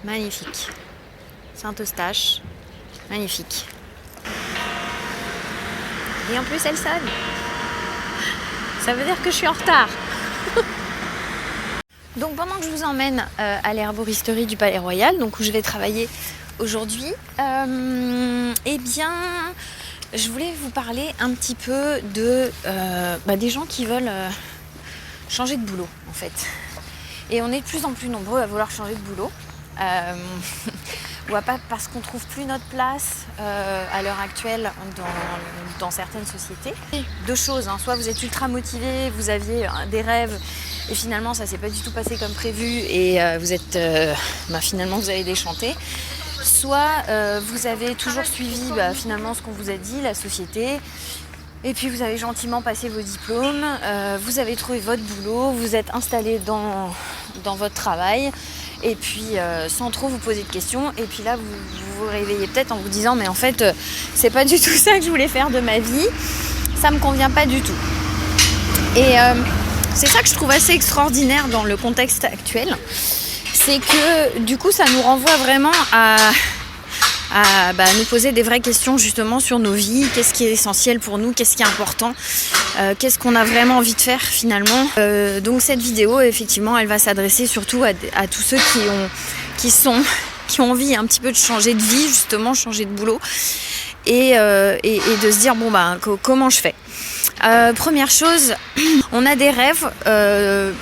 Magnifique. Saint-Eustache. Magnifique. Et en plus, elle sonne. Ça veut dire que je suis en retard. Donc pendant que je vous emmène à l'herboristerie du Palais Royal, donc où je vais travailler aujourd'hui, eh bien, je voulais vous parler un petit peu de des gens qui veulent changer de boulot, en fait. Et on est de plus en plus nombreux à vouloir changer de boulot. Ou pas parce qu'on trouve plus notre place à l'heure actuelle dans certaines sociétés. Deux choses, hein. Soit vous êtes ultra motivé, vous aviez des rêves et finalement ça s'est pas du tout passé comme prévu et vous êtes finalement vous avez déchanté. Soit vous avez toujours suivi finalement ce qu'on vous a dit, la société. Et puis vous avez gentiment passé vos diplômes, vous avez trouvé votre boulot, vous êtes installé dans votre travail. Et puis sans trop vous poser de questions, et puis là vous réveillez peut-être en vous disant mais en fait c'est pas du tout ça que je voulais faire de ma vie, ça me convient pas du tout. Et c'est ça que je trouve assez extraordinaire dans le contexte actuel, c'est que du coup ça nous renvoie vraiment à nous poser des vraies questions justement sur nos vies, qu'est-ce qui est essentiel pour nous, qu'est-ce qui est important, qu'est-ce qu'on a vraiment envie de faire finalement. Donc cette vidéo effectivement elle va s'adresser surtout à tous ceux qui ont envie un petit peu de changer de vie, justement changer de boulot et de se dire comment je fais. Première chose, on a des rêves,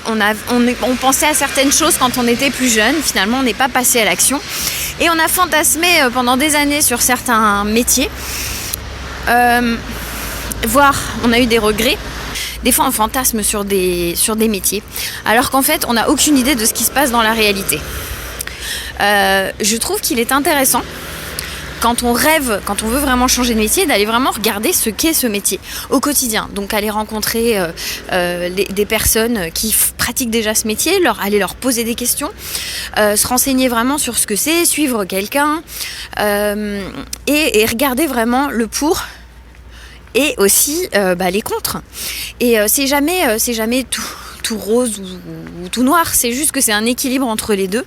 on pensait à certaines choses quand on était plus jeune, finalement on n'est pas passé à l'action et on a fantasmé pendant des années sur certains métiers, voire on a eu des regrets. Des fois on fantasme sur des métiers alors qu'en fait on n'a aucune idée de ce qui se passe dans la réalité. Je trouve qu'il est intéressant quand on rêve, quand on veut vraiment changer de métier, d'aller vraiment regarder ce qu'est ce métier au quotidien. Donc aller rencontrer des personnes qui pratiquent déjà ce métier, aller leur poser des questions, se renseigner vraiment sur ce que c'est, suivre quelqu'un et regarder vraiment le pour et aussi les contre. Et c'est jamais tout rose ou tout noir, c'est juste que c'est un équilibre entre les deux.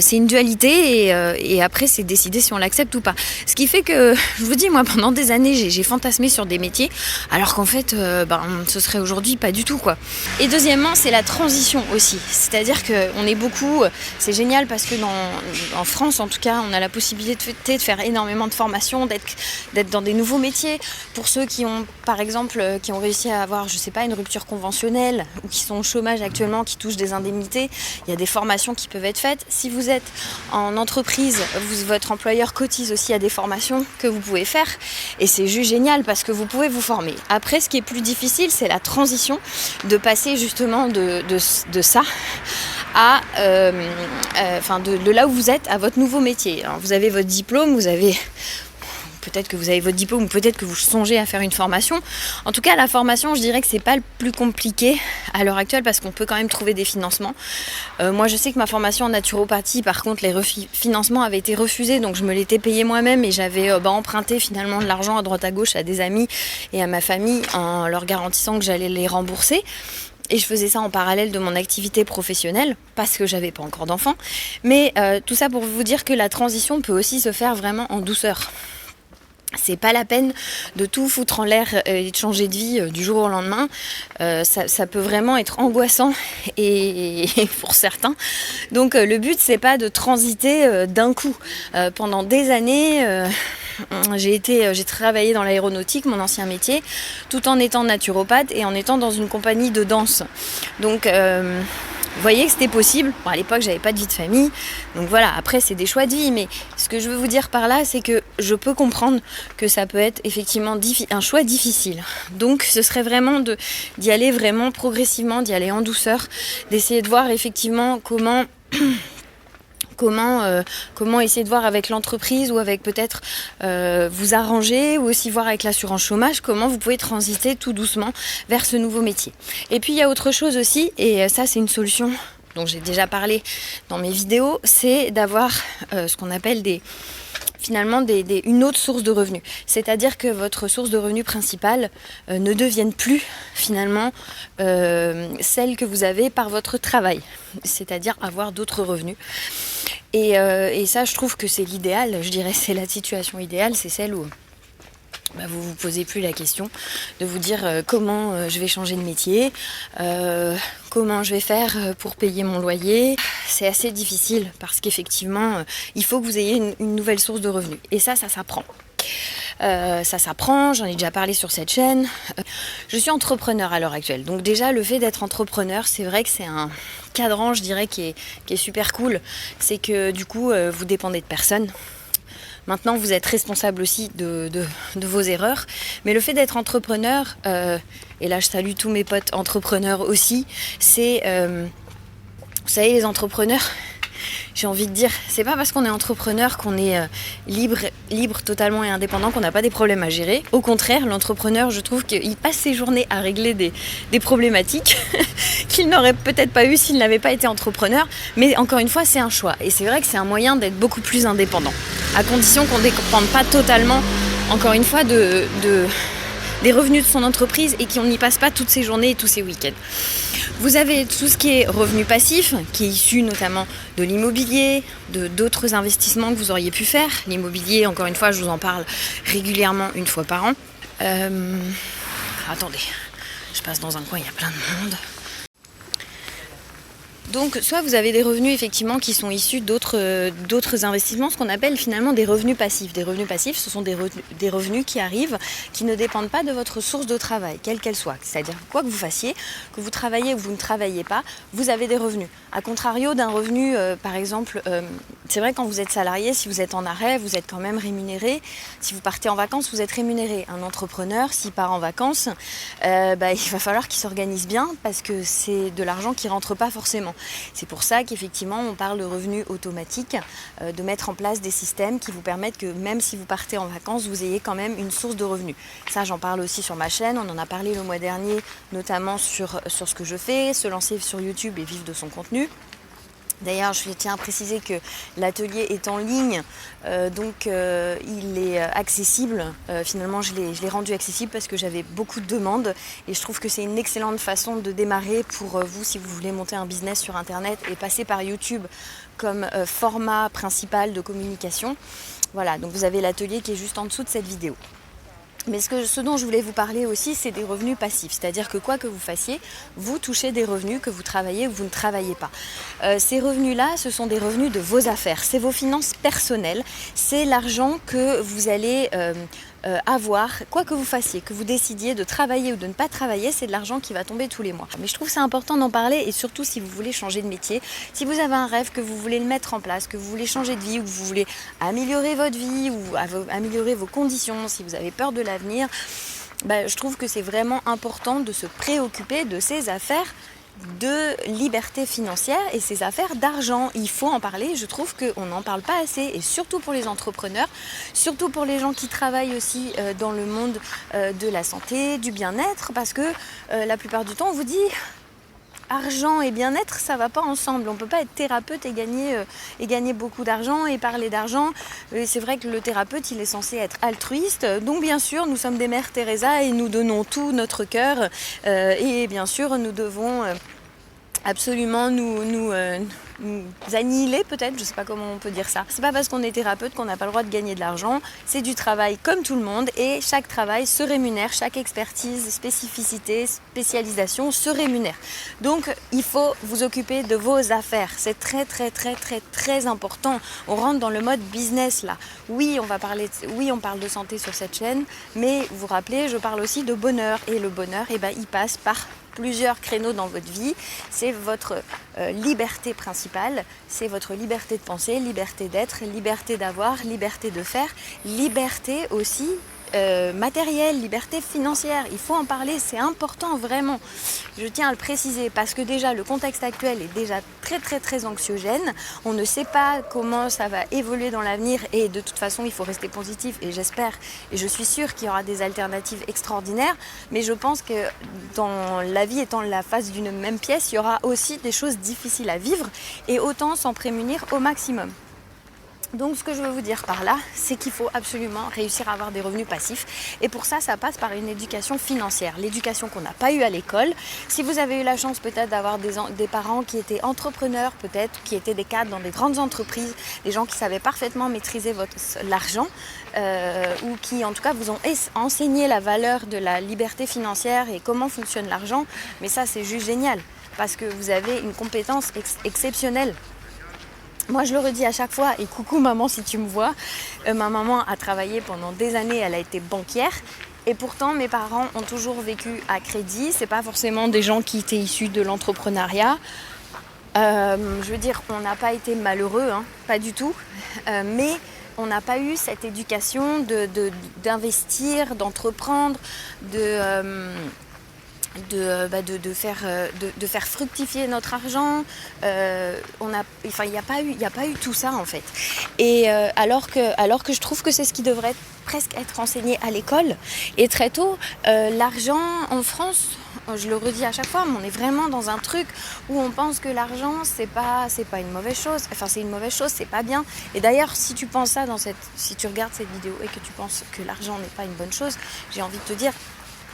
C'est une dualité et après c'est décider si on l'accepte ou pas. Ce qui fait que, je vous dis, moi pendant des années j'ai fantasmé sur des métiers alors qu'en fait ce serait aujourd'hui pas du tout quoi. Et deuxièmement c'est la transition aussi, c'est-à-dire qu'on est beaucoup, c'est génial parce que en France en tout cas on a la possibilité de faire énormément de formations, d'être dans des nouveaux métiers. Pour ceux qui ont par exemple qui ont réussi à avoir une rupture conventionnelle ou qui sont au chômage actuellement, qui touchent des indemnités, il y a des formations qui peuvent être faites. Si vous êtes en entreprise, votre employeur cotise aussi à des formations que vous pouvez faire et c'est juste génial parce que vous pouvez vous former. Après ce qui est plus difficile c'est la transition de passer justement de ça à de là où vous êtes à votre nouveau métier. Alors, vous avez votre diplôme, peut-être que vous avez votre diplôme ou peut-être que vous songez à faire une formation. En tout cas, la formation, je dirais que c'est pas le plus compliqué à l'heure actuelle parce qu'on peut quand même trouver des financements. Moi, je sais que ma formation en naturopathie, par contre, les financements avaient été refusés, donc je me l'étais payé moi-même et j'avais emprunté finalement de l'argent à droite à gauche à des amis et à ma famille en leur garantissant que j'allais les rembourser. Et je faisais ça en parallèle de mon activité professionnelle parce que j'avais pas encore d'enfants. Mais tout ça pour vous dire que la transition peut aussi se faire vraiment en douceur. C'est pas la peine de tout foutre en l'air et de changer de vie du jour au lendemain. Ça peut vraiment être angoissant et pour certains. Donc le but c'est pas de transiter d'un coup. Pendant des années, j'ai travaillé dans l'aéronautique, mon ancien métier, tout en étant naturopathe et en étant dans une compagnie de danse. Donc vous voyez que c'était possible. Bon, à l'époque, j'avais pas de vie de famille. Donc voilà, après, c'est des choix de vie. Mais ce que je veux vous dire par là, c'est que je peux comprendre que ça peut être effectivement un choix difficile. Donc ce serait vraiment d'y aller vraiment progressivement, d'y aller en douceur, d'essayer de voir effectivement comment essayer de voir avec l'entreprise ou avec peut-être vous arranger ou aussi voir avec l'assurance chômage comment vous pouvez transiter tout doucement vers ce nouveau métier. Et puis il y a autre chose aussi, et ça c'est une solution dont j'ai déjà parlé dans mes vidéos, c'est d'avoir ce qu'on appelle finalement une autre source de revenus. C'est-à-dire que votre source de revenus principale ne devienne plus finalement celle que vous avez par votre travail, c'est-à-dire avoir d'autres revenus. Et ça, je trouve que c'est l'idéal, je dirais, c'est la situation idéale, c'est celle où vous vous posez plus la question de vous dire comment je vais changer de métier, comment je vais faire pour payer mon loyer. C'est assez difficile parce qu'effectivement, il faut que vous ayez une nouvelle source de revenus. Et ça s'apprend. Ça s'apprend, j'en ai déjà parlé sur cette chaîne. Je suis entrepreneur à l'heure actuelle. Donc déjà, le fait d'être entrepreneur, c'est vrai que c'est un cadran, je dirais, qui est super cool. C'est que du coup, vous dépendez de personne. Maintenant, vous êtes responsable aussi de vos erreurs. Mais le fait d'être entrepreneur, et là je salue tous mes potes entrepreneurs aussi, c'est, vous savez, les entrepreneurs, j'ai envie de dire, c'est pas parce qu'on est entrepreneur qu'on est libre totalement et indépendant, qu'on n'a pas des problèmes à gérer. Au contraire, l'entrepreneur, je trouve qu'il passe ses journées à régler des problématiques qu'il n'aurait peut-être pas eu s'il n'avait pas été entrepreneur. Mais encore une fois, c'est un choix. Et c'est vrai que c'est un moyen d'être beaucoup plus indépendant, à condition qu'on ne dépende pas totalement, encore une fois, des revenus de son entreprise et qu'on n'y passe pas toutes ses journées et tous ses week-ends. Vous avez tout ce qui est revenu passif, qui est issu notamment de l'immobilier, d'autres investissements que vous auriez pu faire. L'immobilier, encore une fois, je vous en parle régulièrement, une fois par an. Attendez, je passe dans un coin, il y a plein de monde. Donc, soit vous avez des revenus effectivement qui sont issus d'autres investissements, ce qu'on appelle finalement des revenus passifs. Des revenus passifs, ce sont des revenus qui arrivent, qui ne dépendent pas de votre source de travail, quelle qu'elle soit. C'est-à-dire quoi que vous fassiez, que vous travaillez ou que vous ne travaillez pas, vous avez des revenus. A contrario d'un revenu, par exemple, c'est vrai quand vous êtes salarié, si vous êtes en arrêt, vous êtes quand même rémunéré. Si vous partez en vacances, vous êtes rémunéré. Un entrepreneur, s'il part en vacances, il va falloir qu'il s'organise bien parce que c'est de l'argent qui ne rentre pas forcément. C'est pour ça qu'effectivement on parle de revenus automatiques, de mettre en place des systèmes qui vous permettent que même si vous partez en vacances, vous ayez quand même une source de revenus. Ça, j'en parle aussi sur ma chaîne, on en a parlé le mois dernier, notamment sur ce que je fais, se lancer sur YouTube et vivre de son contenu. D'ailleurs, je tiens à préciser que l'atelier est en ligne, donc il est accessible. Finalement, je l'ai rendu accessible parce que j'avais beaucoup de demandes et je trouve que c'est une excellente façon de démarrer pour vous si vous voulez monter un business sur Internet et passer par YouTube comme format principal de communication. Voilà, donc vous avez l'atelier qui est juste en dessous de cette vidéo. Mais ce dont je voulais vous parler aussi, c'est des revenus passifs. C'est-à-dire que quoi que vous fassiez, vous touchez des revenus, que vous travaillez ou vous ne travaillez pas. Ces revenus-là, ce sont des revenus de vos affaires. C'est vos finances personnelles. C'est l'argent que vous allez avoir, quoi que vous fassiez, que vous décidiez de travailler ou de ne pas travailler, c'est de l'argent qui va tomber tous les mois. Mais je trouve c'est important d'en parler et surtout si vous voulez changer de métier, si vous avez un rêve, que vous voulez le mettre en place, que vous voulez changer de vie ou que vous voulez améliorer votre vie ou améliorer vos conditions, si vous avez peur de l'avenir, je trouve que c'est vraiment important de se préoccuper de ces affaires de liberté financière et ces affaires d'argent. Il faut en parler, je trouve qu'on n'en parle pas assez et surtout pour les entrepreneurs, surtout pour les gens qui travaillent aussi dans le monde de la santé, du bien-être, parce que la plupart du temps on vous dit argent et bien-être ça va pas ensemble, on peut pas être thérapeute et gagner beaucoup d'argent et parler d'argent. C'est vrai que le thérapeute il est censé être altruiste, donc bien sûr nous sommes des mères Teresa et nous donnons tout notre cœur et bien sûr nous devons absolument nous annihiler peut-être, je sais pas comment on peut dire ça. C'est pas parce qu'on est thérapeute qu'on n'a pas le droit de gagner de l'argent, c'est du travail comme tout le monde et chaque travail se rémunère, chaque expertise, spécificité, spécialisation se rémunère. Donc il faut vous occuper de vos affaires, c'est très très très très très important. On rentre dans le mode business là. Oui, on parle de santé sur cette chaîne, mais vous vous rappelez, je parle aussi de bonheur et le bonheur, il passe par plusieurs créneaux dans votre vie. C'est votre liberté principale, c'est votre liberté de penser, liberté d'être, liberté d'avoir, liberté de faire, liberté aussi matérielle, liberté financière. Il faut en parler, c'est important vraiment. Je tiens à le préciser parce que déjà le contexte actuel est déjà très très très anxiogène. On ne sait pas comment ça va évoluer dans l'avenir et de toute façon il faut rester positif et j'espère et je suis sûre qu'il y aura des alternatives extraordinaires. Mais je pense que dans la vie étant la face d'une même pièce, il y aura aussi des choses difficiles à vivre et autant s'en prémunir au maximum. Donc ce que je veux vous dire par là, c'est qu'il faut absolument réussir à avoir des revenus passifs. Et pour ça, ça passe par une éducation financière. L'éducation qu'on n'a pas eue à l'école. Si vous avez eu la chance peut-être d'avoir des parents qui étaient entrepreneurs, peut-être, qui étaient des cadres dans des grandes entreprises, des gens qui savaient parfaitement maîtriser l'argent, ou qui en tout cas vous ont enseigné la valeur de la liberté financière et comment fonctionne l'argent, mais ça c'est juste génial, parce que vous avez une compétence exceptionnelle. Moi, je le redis à chaque fois, et coucou maman si tu me vois, ma maman a travaillé pendant des années, elle a été banquière, et pourtant mes parents ont toujours vécu à crédit. C'est pas forcément des gens qui étaient issus de l'entrepreneuriat. Je veux dire, on n'a pas été malheureux, hein, pas du tout, mais on n'a pas eu cette éducation d'investir, d'entreprendre, de faire fructifier notre argent. Il n'y a pas eu tout ça en fait. Et alors que je trouve que c'est ce qui devrait presque être enseigné à l'école. Et très tôt, l'argent en France, je le redis à chaque fois, mais on est vraiment dans un truc où on pense que l'argent c'est pas une mauvaise chose. Enfin, c'est une mauvaise chose, c'est pas bien. Et d'ailleurs, si tu penses ça si tu regardes cette vidéo et que tu penses que l'argent n'est pas une bonne chose, j'ai envie de te dire,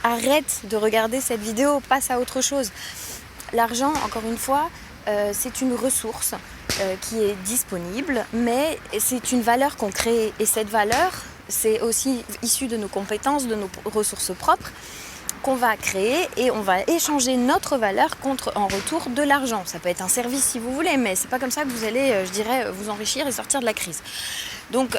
arrête de regarder cette vidéo, passe à autre chose. L'argent, encore une fois, c'est une ressource qui est disponible, mais c'est une valeur qu'on crée. Et cette valeur, c'est aussi issu de nos compétences, de nos ressources propres qu'on va créer, et on va échanger notre valeur en retour de l'argent. Ça peut être un service si vous voulez, mais c'est pas comme ça que vous allez, je dirais, vous enrichir et sortir de la crise. Donc,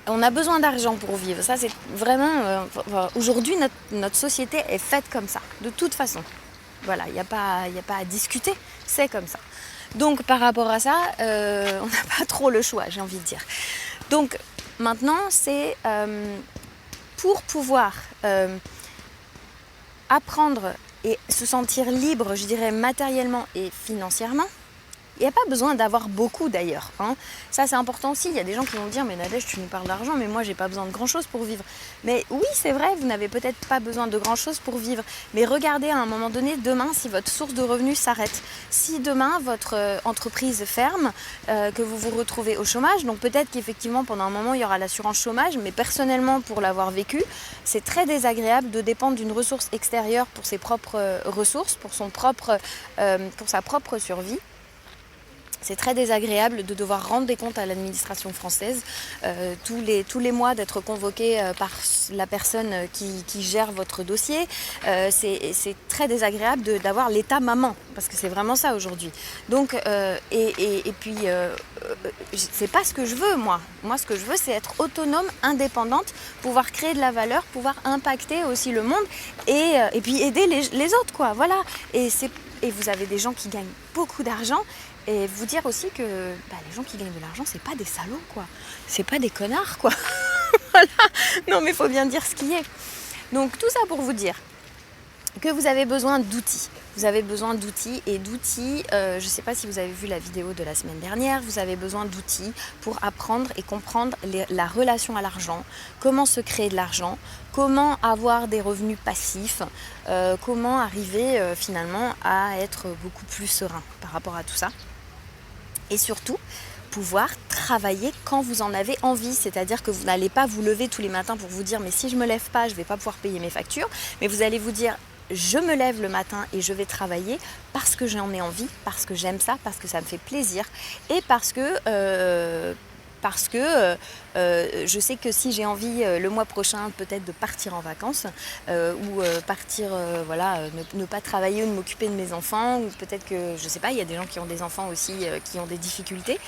on a besoin d'argent pour vivre. Ça, c'est vraiment... aujourd'hui, notre société est faite comme ça, de toute façon. Voilà, il n'y a pas à discuter, c'est comme ça. Donc, par rapport à ça, on n'a pas trop le choix, j'ai envie de dire. Donc, maintenant, c'est pour pouvoir apprendre et se sentir libre, je dirais, matériellement et financièrement. Il n'y a pas besoin d'avoir beaucoup d'ailleurs, hein. Ça c'est important aussi. Il y a des gens qui vont dire, mais Nadège, tu nous parles d'argent, mais moi j'ai pas besoin de grand chose pour vivre. Mais oui, c'est vrai, vous n'avez peut-être pas besoin de grand chose pour vivre, mais regardez à un moment donné, demain, si votre source de revenus s'arrête, si demain votre entreprise ferme, que vous vous retrouvez au chômage, donc peut-être qu'effectivement pendant un moment il y aura l'assurance chômage, mais personnellement pour l'avoir vécu, c'est très désagréable de dépendre d'une ressource extérieure pour ses propres ressources, pour sa propre survie. C'est très désagréable de devoir rendre des comptes à l'administration française, tous les mois d'être convoqué par la personne qui gère votre dossier. C'est très désagréable d'avoir l'état maman, parce que c'est vraiment ça aujourd'hui. Donc, c'est pas ce que je veux, moi. Moi, ce que je veux, c'est être autonome, indépendante, pouvoir créer de la valeur, pouvoir impacter aussi le monde et puis aider les autres, quoi. Voilà. Et vous avez des gens qui gagnent beaucoup d'argent. Et vous dire aussi que les gens qui gagnent de l'argent, c'est pas des salauds, quoi. C'est pas des connards, quoi. Voilà. Non, mais il faut bien dire ce qui est. Donc, tout ça pour vous dire que vous avez besoin d'outils. Vous avez besoin d'outils je ne sais pas si vous avez vu la vidéo de la semaine dernière, vous avez besoin d'outils pour apprendre et comprendre la relation à l'argent, comment se créer de l'argent, comment avoir des revenus passifs, comment arriver finalement à être beaucoup plus serein par rapport à tout ça. Et surtout, pouvoir travailler quand vous en avez envie, c'est-à-dire que vous n'allez pas vous lever tous les matins pour vous dire mais si je me lève pas, je ne vais pas pouvoir payer mes factures, mais vous allez vous dire je me lève le matin et je vais travailler parce que j'en ai envie, parce que j'aime ça, parce que ça me fait plaisir et parce que je sais que si j'ai envie le mois prochain peut-être de partir en vacances ou partir ne pas travailler ou de m'occuper de mes enfants, ou peut-être que je sais pas, il y a des gens qui ont des enfants aussi qui ont des difficultés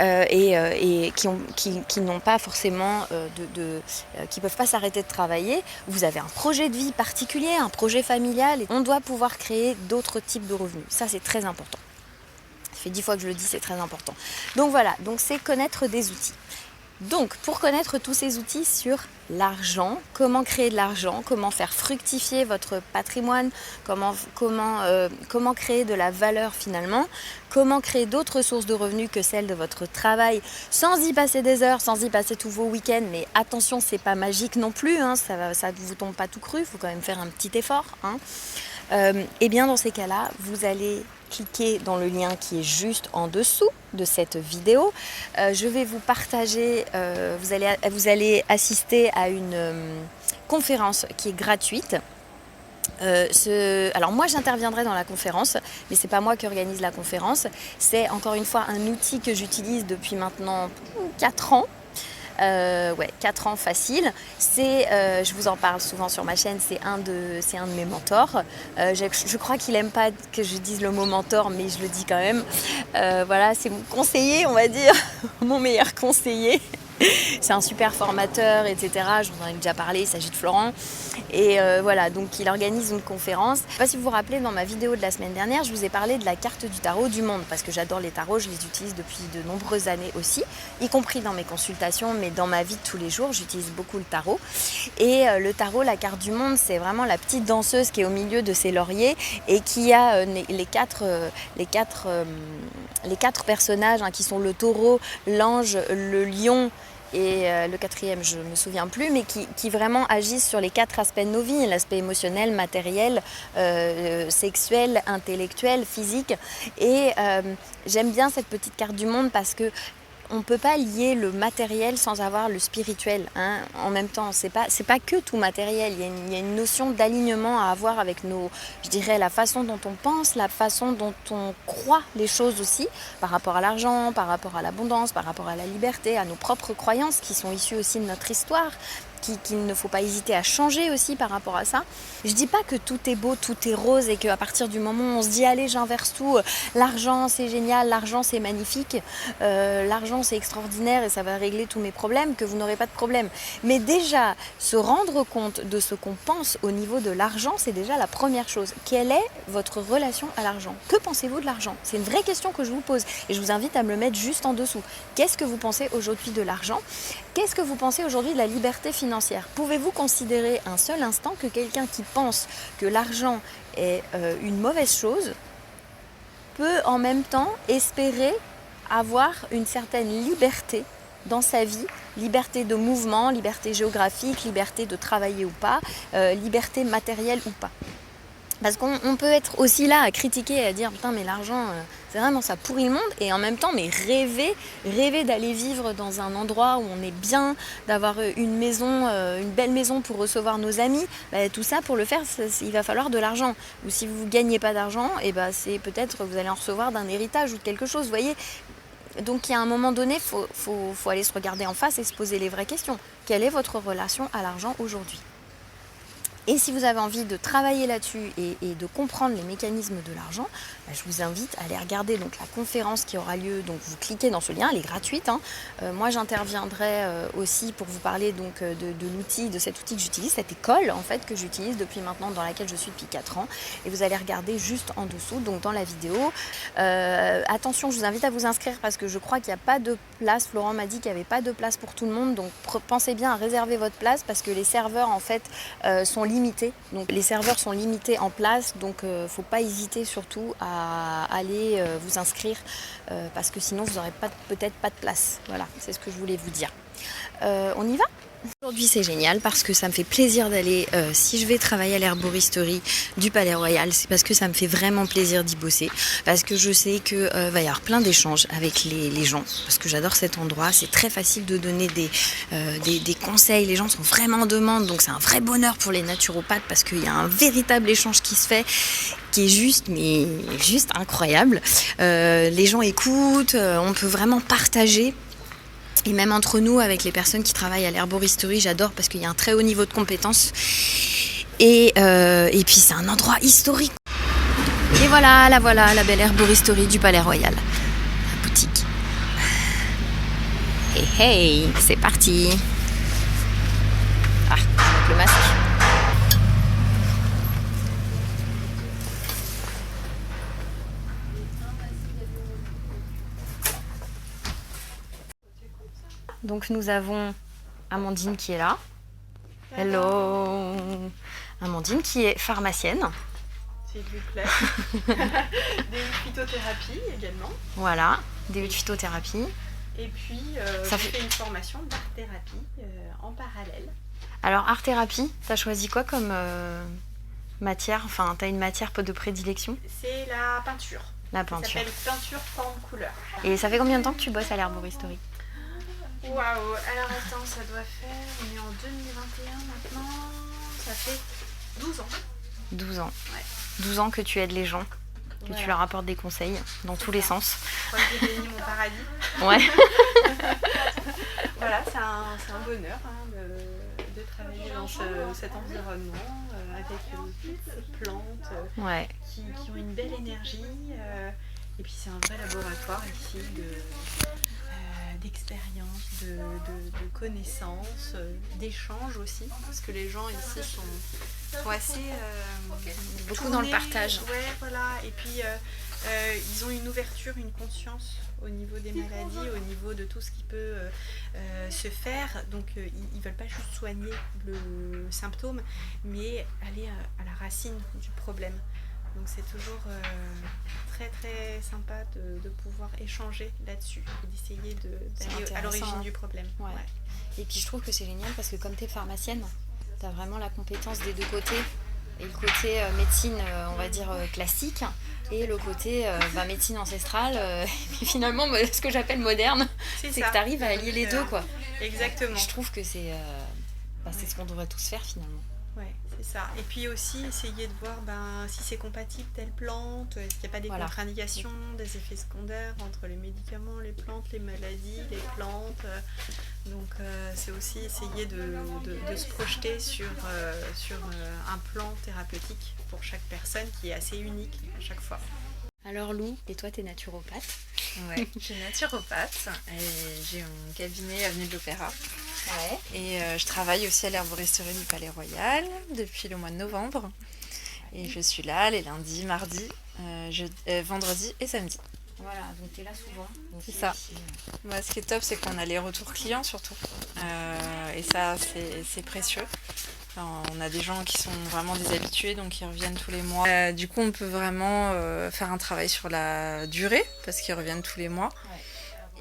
et qui n'ont pas forcément qui peuvent pas s'arrêter de travailler. Vous avez un projet de vie particulier, un projet familial, et on doit pouvoir créer d'autres types de revenus. Ça c'est très important. Ça fait 10 fois que je le dis, c'est très important. Donc voilà, c'est connaître des outils. Donc pour connaître tous ces outils sur l'argent, comment créer de l'argent, comment faire fructifier votre patrimoine, comment créer de la valeur finalement, comment créer d'autres sources de revenus que celles de votre travail sans y passer des heures, sans y passer tous vos week-ends. Mais attention, c'est pas magique non plus, hein, ça ne vous tombe pas tout cru, il faut quand même faire un petit effort. Hein. Et bien dans ces cas-là, vous allez cliquer dans le lien qui est juste en dessous de cette vidéo. Je vais vous partager, vous allez assister à une conférence qui est gratuite. Alors moi j'interviendrai dans la conférence, mais c'est pas moi qui organise la conférence. C'est encore une fois un outil que j'utilise depuis maintenant 4 ans. 4 ans facile. Je vous en parle souvent sur ma chaîne, c'est un de mes mentors. Je crois qu'il n'aime pas que je dise le mot mentor, mais je le dis quand même. Voilà, c'est mon conseiller, on va dire, mon meilleur conseiller. C'est un super formateur, etc. Je vous en ai déjà parlé, il s'agit de Florent. Et voilà, donc il organise une conférence. Je ne sais pas si vous vous rappelez, dans ma vidéo de la semaine dernière, je vous ai parlé de la carte du tarot du monde, parce que j'adore les tarots, je les utilise depuis de nombreuses années aussi, y compris dans mes consultations, mais dans ma vie de tous les jours, j'utilise beaucoup le tarot. Et le tarot, la carte du monde, c'est vraiment la petite danseuse qui est au milieu de ses lauriers et qui a les quatre personnages qui sont le taureau, l'ange, le lion, et le quatrième, je ne me souviens plus, mais qui vraiment agissent sur les 4 aspects de nos vies, l'aspect émotionnel, matériel, sexuel, intellectuel, physique. Et j'aime bien cette petite carte du monde parce que on ne peut pas lier le matériel sans avoir le spirituel. En même temps, c'est pas que tout matériel. Il y a une notion d'alignement à avoir avec la façon dont on pense, la façon dont on croit les choses aussi, par rapport à l'argent, par rapport à l'abondance, par rapport à la liberté, à nos propres croyances qui sont issues aussi de notre histoire. Qu'il ne faut pas hésiter à changer aussi par rapport à ça. Je dis pas que tout est beau, tout est rose et qu'à partir du moment où on se dit allez j'inverse tout, l'argent c'est génial, l'argent c'est magnifique, l'argent c'est extraordinaire et ça va régler tous mes problèmes, que vous n'aurez pas de problème. Mais déjà, se rendre compte de ce qu'on pense au niveau de l'argent, c'est déjà la première chose. Quelle est votre relation à l'argent? Que pensez-vous de l'argent? C'est une vraie question que je vous pose et je vous invite à me le mettre juste en dessous. Qu'est-ce que vous pensez aujourd'hui de l'argent? Qu'est-ce que vous pensez aujourd'hui de la liberté financière? Pouvez-vous considérer un seul instant que quelqu'un qui pense que l'argent est une mauvaise chose peut en même temps espérer avoir une certaine liberté dans sa vie, liberté de mouvement, liberté géographique, liberté de travailler ou pas, liberté matérielle ou pas? Parce qu'on peut être aussi là à critiquer et à dire putain mais l'argent c'est vraiment ça pourrit le monde, et en même temps mais rêver d'aller vivre dans un endroit où on est bien, d'avoir une maison, une belle maison pour recevoir nos amis, tout ça pour le faire il va falloir de l'argent. Ou si vous ne gagnez pas d'argent, c'est peut-être que vous allez en recevoir d'un héritage ou de quelque chose, vous voyez. Donc il y a un moment donné, faut aller se regarder en face et se poser les vraies questions. Quelle est votre relation à l'argent aujourd'hui ? Et si vous avez envie de travailler là-dessus et de comprendre les mécanismes de l'argent, je vous invite à aller regarder donc la conférence qui aura lieu. Donc vous cliquez dans ce lien, elle est gratuite. Moi j'interviendrai aussi pour vous parler donc de l'outil, de cet outil que j'utilise, cette école en fait que j'utilise depuis maintenant, dans laquelle je suis depuis 4 ans. Et vous allez regarder juste en dessous, donc dans la vidéo. Attention, je vous invite à vous inscrire parce que je crois qu'il n'y a pas de place. Florent m'a dit qu'il n'y avait pas de place pour tout le monde. Donc pensez bien à réserver votre place parce que les serveurs en fait sont limités. Donc les serveurs sont limités en place, donc faut pas hésiter surtout à aller vous inscrire parce que sinon vous n'aurez peut-être pas de place. Voilà, c'est ce que je voulais vous dire. On y va ? Aujourd'hui c'est génial parce que ça me fait plaisir d'aller, si je vais travailler à l'herboristerie du Palais Royal, c'est parce que ça me fait vraiment plaisir d'y bosser, parce que je sais que va y avoir plein d'échanges avec les gens, parce que j'adore cet endroit, c'est très facile de donner des conseils, les gens sont vraiment en demande, donc c'est un vrai bonheur pour les naturopathes parce qu'il y a un véritable échange qui se fait, qui est juste incroyable. Les gens écoutent, on peut vraiment partager. Et même entre nous, avec les personnes qui travaillent à l'herboristerie, j'adore parce qu'il y a un très haut niveau de compétences. Et puis c'est un endroit historique. Et voilà, la belle herboristerie du Palais Royal. La boutique. Hey, c'est parti. Ah, avec le masque. Donc nous avons Amandine qui est là. Hello. Amandine qui est pharmacienne. S'il vous plaît. Des phytothérapie également. Voilà, des phytothérapie. Et puis j'ai fait une formation d'art-thérapie en parallèle. Alors art-thérapie, t'as choisi quoi comme matière? Enfin, t'as une matière de prédilection? C'est la peinture. La Ça peinture. s'appelle peinture forme couleur. Et ça fait combien de temps que tu bosses à l'herboristerie? Waouh, alors attends, ça doit faire, on est en 2021 maintenant, ça fait 12 ans. 12 ans. Ouais. 12 ans que tu aides les gens, que Voilà. tu leur apportes des conseils dans tous les sens. Je crois que j'ai réuni mon paradis. Ouais. Voilà, c'est un bonheur de travailler dans cet environnement avec toutes ces plantes Ouais. qui ont une belle énergie. Et puis c'est un vrai laboratoire ici d'expérience, de connaissances, d'échanges aussi, parce que les gens ici sont assez Beaucoup tournés, dans le partage. Ouais, voilà. Et puis ils ont une ouverture, une conscience au niveau des maladies, au niveau de tout ce qui peut se faire. Donc ils veulent pas juste soigner le symptôme, mais aller à la racine du problème. Donc c'est toujours très très sympa de pouvoir échanger là-dessus et d'essayer d'aller à l'origine du problème. Ouais. Ouais. Et puis je trouve que c'est génial parce que comme tu es pharmacienne, tu as vraiment la compétence des deux côtés. Et le côté médecine, on va dire classique, et le côté médecine ancestrale, mais finalement ce que j'appelle moderne, c'est que tu arrives à allier les deux, quoi. Exactement. Je trouve que c'est ce qu'on devrait tous faire finalement. Ouais, c'est ça. Et puis aussi essayer de voir si c'est compatible telle plante, est-ce qu'il n'y a pas des contre-indications, des effets secondaires entre les médicaments, les plantes, les maladies, les plantes. Donc c'est aussi essayer de se projeter sur un plan thérapeutique pour chaque personne qui est assez unique à chaque fois. Alors Lou, et toi t'es naturopathe? Ouais, je suis naturopathe et j'ai un cabinet avenue de l'Opéra. Ouais. Et je travaille aussi à l'herboristerie du Palais Royal depuis le mois de novembre. Et je suis là les lundis, mardis, vendredis et samedis. Voilà, donc t'es là souvent. C'est ça. Moi, ce qui est top, c'est qu'on a les retours clients surtout. Et ça, c'est précieux. Enfin, on a des gens qui sont vraiment des habitués, donc ils reviennent tous les mois. Du coup, on peut vraiment faire un travail sur la durée, parce qu'ils reviennent tous les mois. Ouais.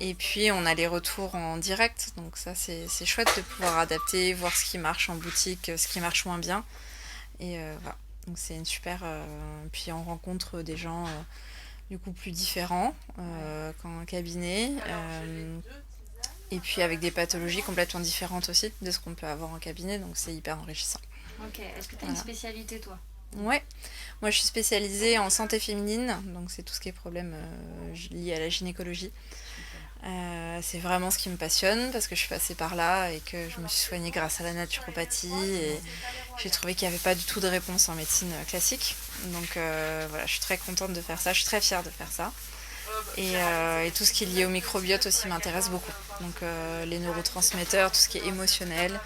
Et puis, on a les retours en direct, donc ça, c'est chouette de pouvoir adapter, voir ce qui marche en boutique, ce qui marche moins bien. Et voilà. Donc, c'est une super... Puis, on rencontre des gens du coup plus différents qu'en cabinet. Et puis avec des pathologies complètement différentes aussi de ce qu'on peut avoir en cabinet, donc c'est hyper enrichissant. Ok, est-ce que tu as une spécialité toi? Ouais, moi je suis spécialisée en santé féminine, donc c'est tout ce qui est problème lié à la gynécologie. C'est vraiment ce qui me passionne parce que je suis passée par là et que je me suis soignée grâce à la naturopathie et j'ai trouvé qu'il n'y avait pas du tout de réponse en médecine classique. Donc voilà, je suis très contente de faire ça, je suis très fière de faire ça. Et tout ce qui est lié au microbiote aussi m'intéresse beaucoup. Donc les neurotransmetteurs, tout ce qui est émotionnel,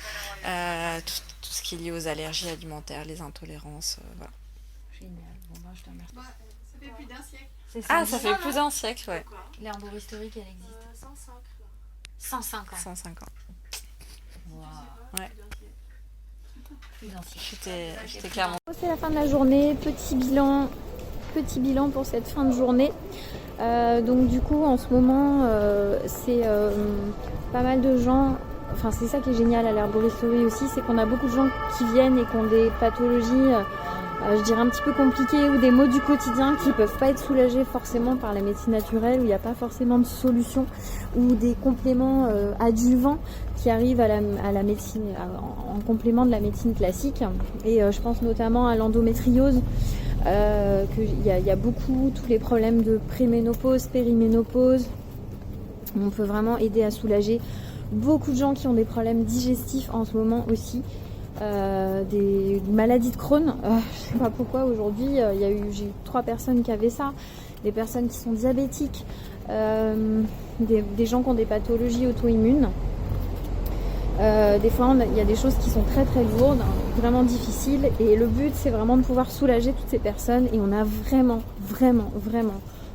tout ce qui est lié aux allergies alimentaires, les intolérances, voilà. Génial, bon ben je te remercie. Ça fait plus d'un siècle. Ah, ça fait plus d'un siècle, ouais. L'herboristerie, elle existe 105 ans. 105 ans. Wow. Ouais. Plus d'un siècle. J'étais clairement... C'est la fin de la journée, petit bilan pour cette fin de journée. Donc du coup en ce moment c'est pas mal de gens, enfin c'est ça qui est génial à l'herboristerie aussi, c'est qu'on a beaucoup de gens qui viennent et qui ont des pathologies je dirais un petit peu compliquées ou des maux du quotidien qui ne peuvent pas être soulagés forcément par la médecine naturelle, où il n'y a pas forcément de solution, ou des compléments adjuvants qui arrivent à la médecine, en complément de la médecine classique. Et je pense notamment à l'endométriose, qu'il y a beaucoup, tous les problèmes de préménopause, périménopause. On peut vraiment aider à soulager beaucoup de gens qui ont des problèmes digestifs en ce moment aussi. Des maladies de Crohn, je sais pas pourquoi aujourd'hui j'ai eu 3 personnes qui avaient ça, des personnes qui sont diabétiques, des gens qui ont des pathologies auto-immunes. Des fois il y a des choses qui sont très très lourdes, vraiment difficiles, et le but c'est vraiment de pouvoir soulager toutes ces personnes, et on a vraiment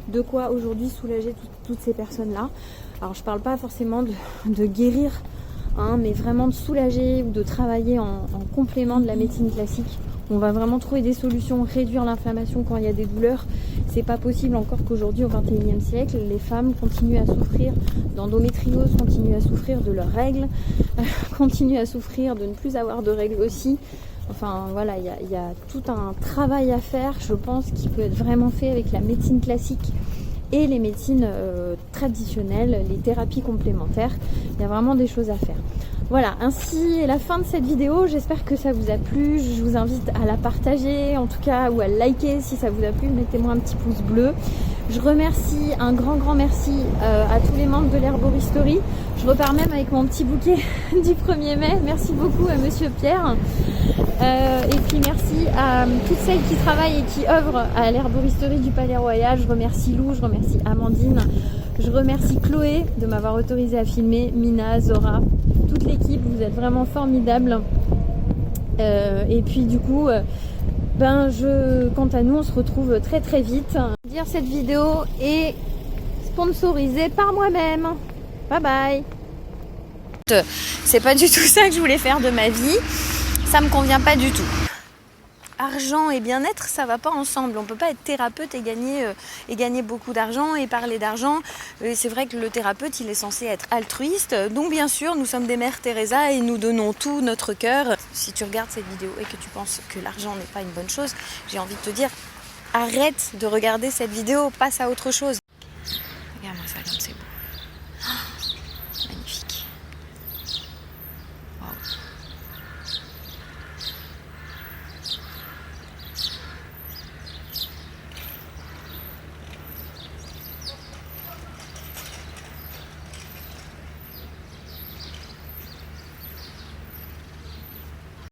de quoi aujourd'hui soulager toutes ces personnes là. Alors je parle pas forcément de guérir, mais vraiment de soulager ou de travailler en complément de la médecine classique. On va vraiment trouver des solutions, réduire l'inflammation quand il y a des douleurs. C'est pas possible encore qu'aujourd'hui, au XXIe siècle, les femmes continuent à souffrir d'endométriose, continuent à souffrir de leurs règles, continuent à souffrir de ne plus avoir de règles aussi. Enfin voilà, il y a tout un travail à faire, je pense, qui peut être vraiment fait avec la médecine classique et les médecines traditionnelles, les thérapies complémentaires. Il y a vraiment des choses à faire. Voilà, ainsi est la fin de cette vidéo. J'espère que ça vous a plu. Je vous invite à la partager en tout cas, ou à liker si ça vous a plu. Mettez-moi un petit pouce bleu. Je remercie, un grand merci à tous les membres de l'Herboristerie. Je repars même avec mon petit bouquet du 1er mai. Merci beaucoup à Monsieur Pierre. Et puis merci à toutes celles qui travaillent et qui œuvrent à l'Herboristerie du Palais Royal. Je remercie Lou, je remercie Amandine, je remercie Chloé de m'avoir autorisé à filmer, Mina, Zora, toute l'équipe, vous êtes vraiment formidables. Et puis du coup, quant à nous, on se retrouve très vite. Cette vidéo est sponsorisée par moi-même. Bye bye. C'est pas du tout ça que je voulais faire de ma vie. Ça me convient pas du tout. Argent et bien-être, ça va pas ensemble. On peut pas être thérapeute et gagner beaucoup d'argent et parler d'argent. C'est vrai que le thérapeute, il est censé être altruiste. Donc bien sûr, nous sommes des mères Teresa et nous donnons tout notre cœur. Si tu regardes cette vidéo et que tu penses que l'argent n'est pas une bonne chose, j'ai envie de te dire, arrête de regarder cette vidéo, passe à autre chose.